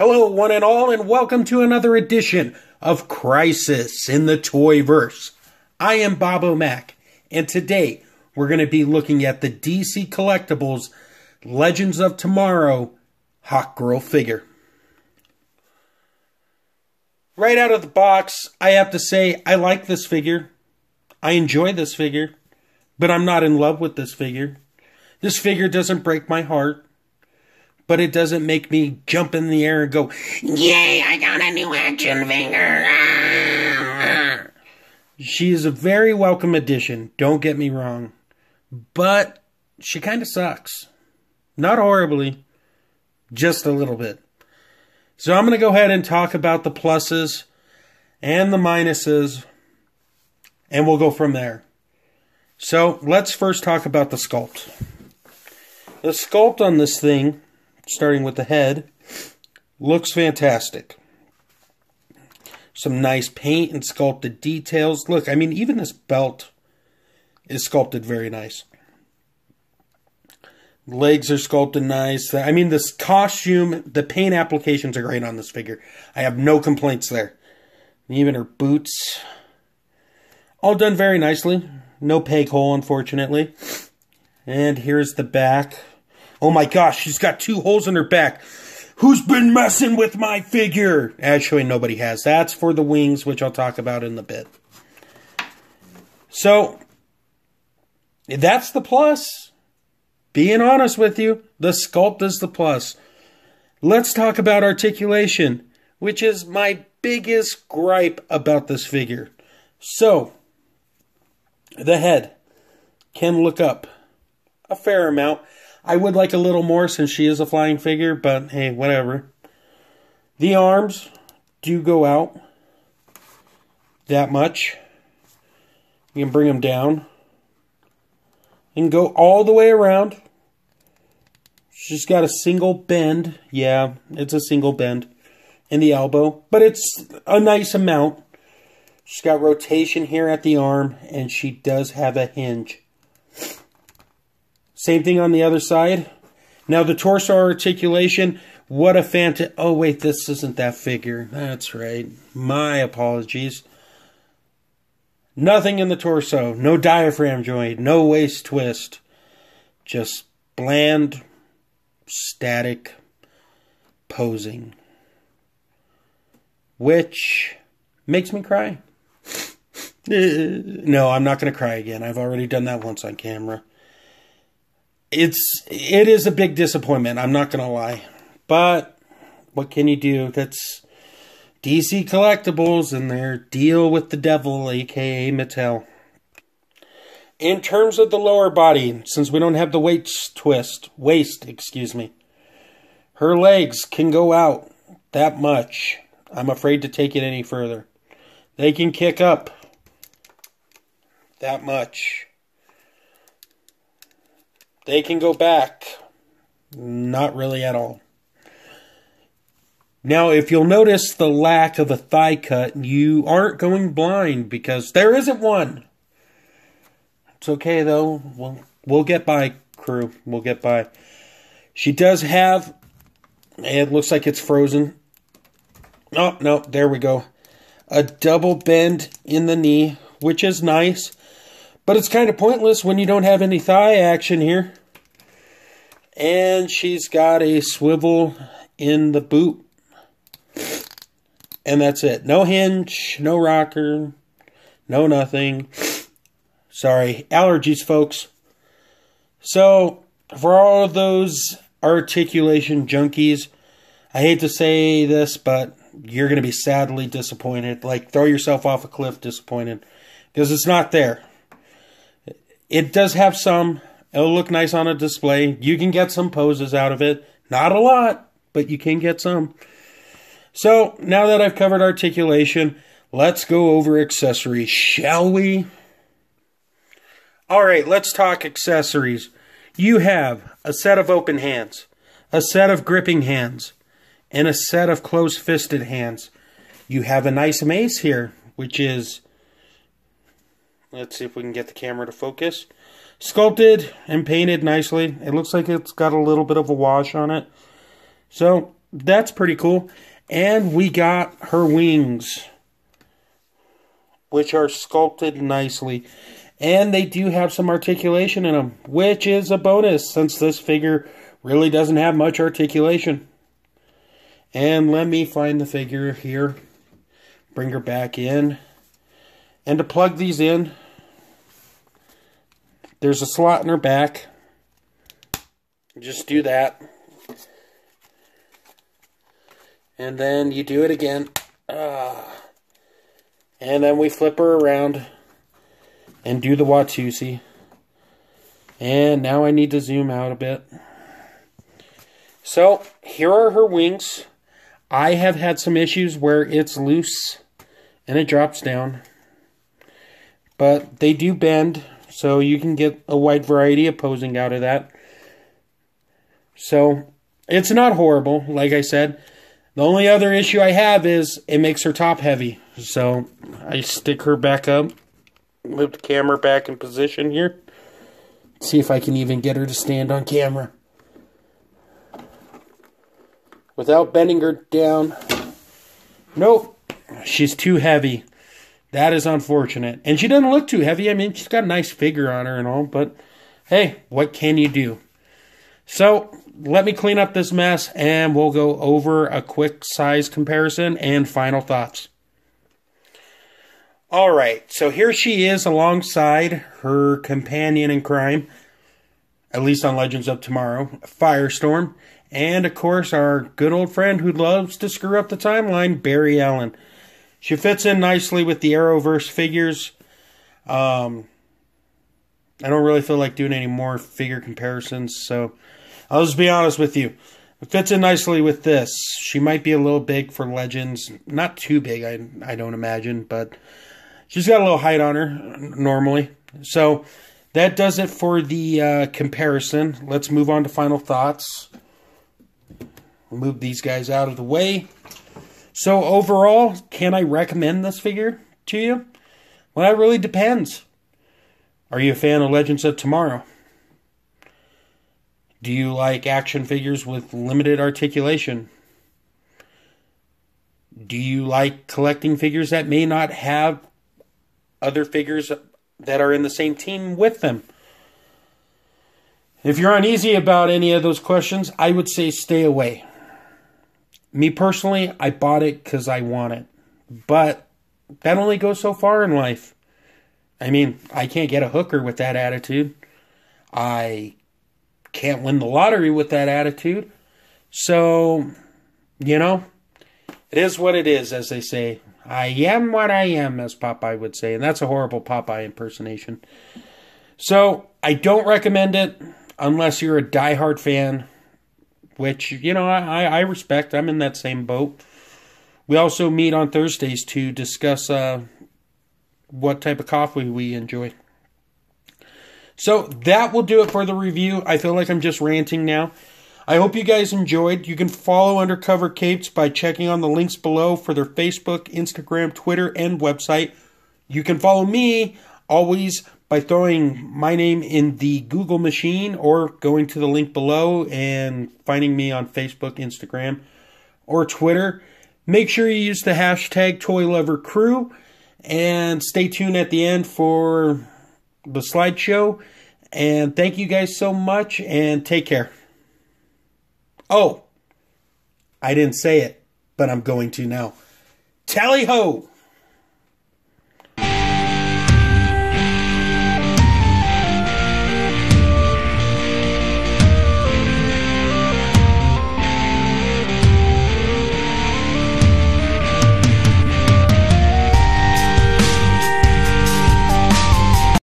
Hello, one and all, and welcome to another edition of Crisis in the Toyverse. I am Bob O'Mac, and today we're going to be looking at the DC Collectibles Legends of Tomorrow Hawkgirl figure. Right out of the box, I have to say I like this figure. I enjoy this figure, but I'm not in love with this figure. This figure doesn't break my heart. But it doesn't make me jump in the air and go, "Yay, I got a new action figure." She is a very welcome addition, don't get me wrong. But she kind of sucks. Not horribly, just a little bit. So I'm going to go ahead and talk about the pluses and the minuses, and we'll go from there. So let's first talk about the sculpt. The sculpt on this thing, starting with the head, looks fantastic. Some nice paint and sculpted details. Look, I mean, even this belt is sculpted very nice. Legs are sculpted nice. I mean, this costume, the paint applications are great on this figure. I have no complaints there. Even her boots, all done very nicely. No peg hole, unfortunately. And here's the back. Oh my gosh, she's got 2 holes in her back. Who's been messing with my figure? Actually, nobody has. That's for the wings, which I'll talk about in a bit. So, that's the plus. Being honest with you, the sculpt is the plus. Let's talk about articulation, which is my biggest gripe about this figure. So, the head can look up a fair amount. I would like a little more since she is a flying figure, but hey, whatever. The arms do go out that much. You can bring them down and go all the way around. She's got a single bend. Yeah, it's a single bend in the elbow, but it's a nice amount. She's got rotation here at the arm, and she does have a hinge. Same thing on the other side. Now the torso articulation, what a fantastic... Oh wait, this isn't that figure. That's right. My apologies. Nothing in the torso. No diaphragm joint. No waist twist. Just bland, static posing. Which makes me cry. No, I'm not going to cry again. I've already done that once on camera. It is a big disappointment, I'm not going to lie. But what can you do? That's DC Collectibles and their deal with the devil, aka Mattel. In terms of the lower body, since we don't have the waist, her legs can go out that much. I'm afraid to take it any further. They can kick up that much. They can go back. Not really at all. Now, if you'll notice the lack of a thigh cut, you aren't going blind because there isn't one. It's okay, though. We'll get by, crew. We'll get by. She does have... It looks like it's frozen. Oh, no, there we go. A double bend in the knee, which is nice. But it's kind of pointless when you don't have any thigh action here. And she's got a swivel in the boot. And that's it. No hinge, no rocker, no nothing. Sorry, allergies, folks. So, for all of those articulation junkies, I hate to say this, but you're going to be sadly disappointed. Like, throw yourself off a cliff disappointed. Because it's not there. It does have some. It'll look nice on a display. You can get some poses out of it. Not a lot, but you can get some. So, now that I've covered articulation, let's go over accessories, shall we? Alright, let's talk accessories. You have a set of open hands, a set of gripping hands, and a set of closed-fisted hands. You have a nice mace here, which is... Let's see if we can get the camera to focus. Sculpted and painted nicely. It looks like it's got a little bit of a wash on it. So, that's pretty cool. And we got her wings, which are sculpted nicely. And they do have some articulation in them, which is a bonus since this figure really doesn't have much articulation. And let me find the figure here. Bring her back in. And to plug these in, there's a slot in her back. Just do that. And then you do it again. And then we flip her around and do the Watusi. And now I need to zoom out a bit. So, here are her wings. I have had some issues where it's loose and it drops down. But they do bend, so you can get a wide variety of posing out of that. So, it's not horrible, like I said. The only other issue I have is it makes her top heavy. So, I stick her back up. Move the camera back in position here. See if I can even get her to stand on camera without bending her down. Nope. She's too heavy. That is unfortunate. And she doesn't look too heavy. I mean, she's got a nice figure on her and all. But, hey, what can you do? So, let me clean up this mess and we'll go over a quick size comparison and final thoughts. Alright, so here she is alongside her companion in crime, at least on Legends of Tomorrow, Firestorm, and of course our good old friend who loves to screw up the timeline, Barry Allen. She fits in nicely with the Arrowverse figures. I don't really feel like doing any more figure comparisons, so I'll just be honest with you. It fits in nicely with this. She might be a little big for Legends. Not too big, I don't imagine, but she's got a little height on her, normally. So, that does it for the comparison. Let's move on to final thoughts. Move these guys out of the way. So, overall, can I recommend this figure to you? Well, that really depends. Are you a fan of Legends of Tomorrow? Do you like action figures with limited articulation? Do you like collecting figures that may not have other figures that are in the same team with them? If you're uneasy about any of those questions, I would say stay away. Me personally, I bought it because I want it. But that only goes so far in life. I mean, I can't get a hooker with that attitude. I can't win the lottery with that attitude. So, you know, it is what it is, as they say. I am what I am, as Popeye would say. And that's a horrible Popeye impersonation. So, I don't recommend it unless you're a diehard fan. Which, you know, I respect. I'm in that same boat. We also meet on Thursdays to discuss what type of coffee we enjoy. So, that will do it for the review. I feel like I'm just ranting now. I hope you guys enjoyed. You can follow Undercover Capes by checking on the links below for their Facebook, Instagram, Twitter, and website. You can follow me always by throwing my name in the Google machine or going to the link below and finding me on Facebook, Instagram, or Twitter. Make sure you use the hashtag ToyLoverCrew and stay tuned at the end for the slideshow. And thank you guys so much and take care. Oh, I didn't say it, but I'm going to now. Tally ho!